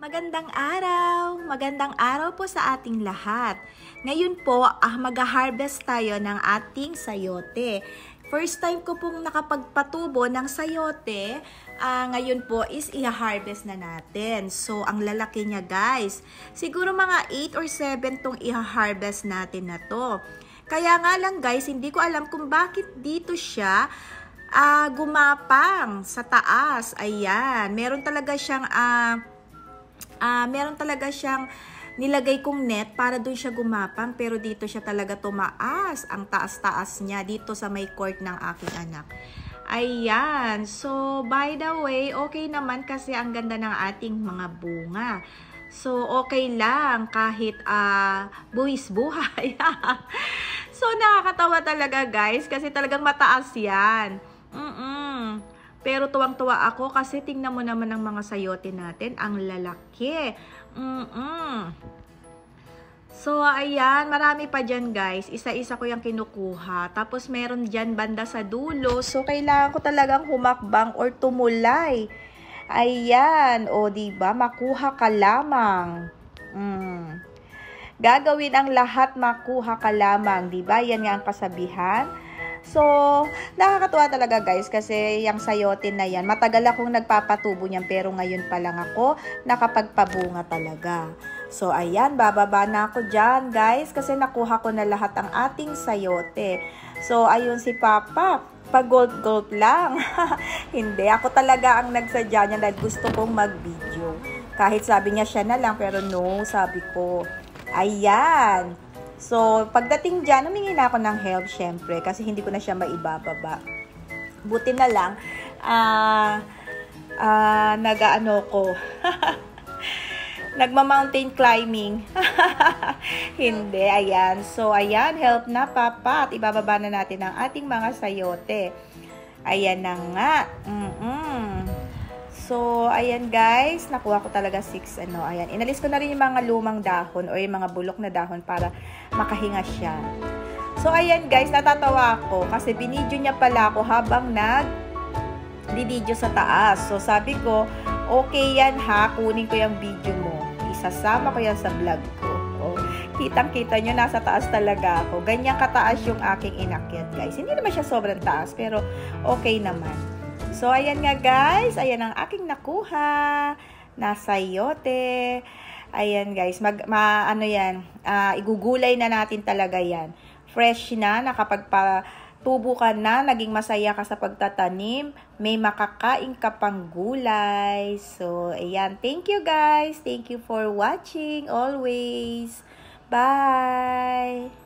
Magandang araw po sa ating lahat. Ngayon po, mag-harvest tayo ng ating sayote. First time ko pong nakapagpatubo ng sayote. Ngayon po is i-harvest na natin. So, ang lalaki niya guys. Siguro mga 8 or 7 tong i-harvest natin na to. Kaya nga lang guys, hindi ko alam kung bakit dito siya gumapang sa taas. Ayan, meron talaga siyang nilagay kong net para doon siya gumapang, pero dito siya talaga tumaas. Ang taas-taas niya dito sa may court ng aking anak. Ayan, so by the way, okay naman kasi ang ganda ng ating mga bunga. So okay lang kahit buwis buhay. So nakakatawa talaga guys kasi talagang mataas yan. Pero tuwang-tuwa ako kasi tingnan mo naman ang mga sayote natin, ang lalaki. So, ayan, marami pa dyan guys. Isa-isa ko yung kinukuha. Tapos meron dyan banda sa dulo. So, kailangan ko talagang humakbang or tumulay. Ayan, o diba, makuha ka lamang. Gagawin ang lahat, makuha ka lamang. Diba, yan nga ang kasabihan. So, nakakatuwa talaga guys kasi yung sayote na yan, matagal akong nagpapatubo niyan pero ngayon pa lang ako nakapagpabunga talaga. So, ayan, bababa na ako dyan guys kasi nakuha ko na lahat ang ating sayote. So, ayun si Papa, pag-gold lang. Hindi, ako talaga ang nagsadya niya na gusto kong mag-video. Kahit sabi niya siya na lang pero no, sabi ko, ayan. So, pagdating dyan, humingi na ako ng help, syempre, kasi hindi ko na siya maibababa. Buti na lang, nagma-mountain climbing. Hindi, ayan. So, ayan, help na, Papa. At ibababa na natin ang ating mga sayote. Ayan na nga. So, ayan guys, nakuha ko talaga 6, ayan. Inalis ko na rin yung mga lumang dahon o yung mga bulok na dahon para makahinga siya. So, ayan guys, natatawa ako kasi binidyo niya pala ako habang nag-video sa taas. So, sabi ko, okay yan ha, kunin ko yung video mo. Isasama ko yan sa vlog ko. Oh, kitang-kita nyo, nasa taas talaga ako. Ganyan kataas yung aking inakyat guys. Hindi naman siya sobrang taas, pero okay naman. So, ayan nga guys, ayan ang aking nakuha na sayote. Ayan guys, igugulay na natin talaga yan. Fresh na, nakapagpatubo ka na, naging masaya ka sa pagtatanim, may makakain ka pang gulay. So, ayan, thank you guys. Thank you for watching always. Bye!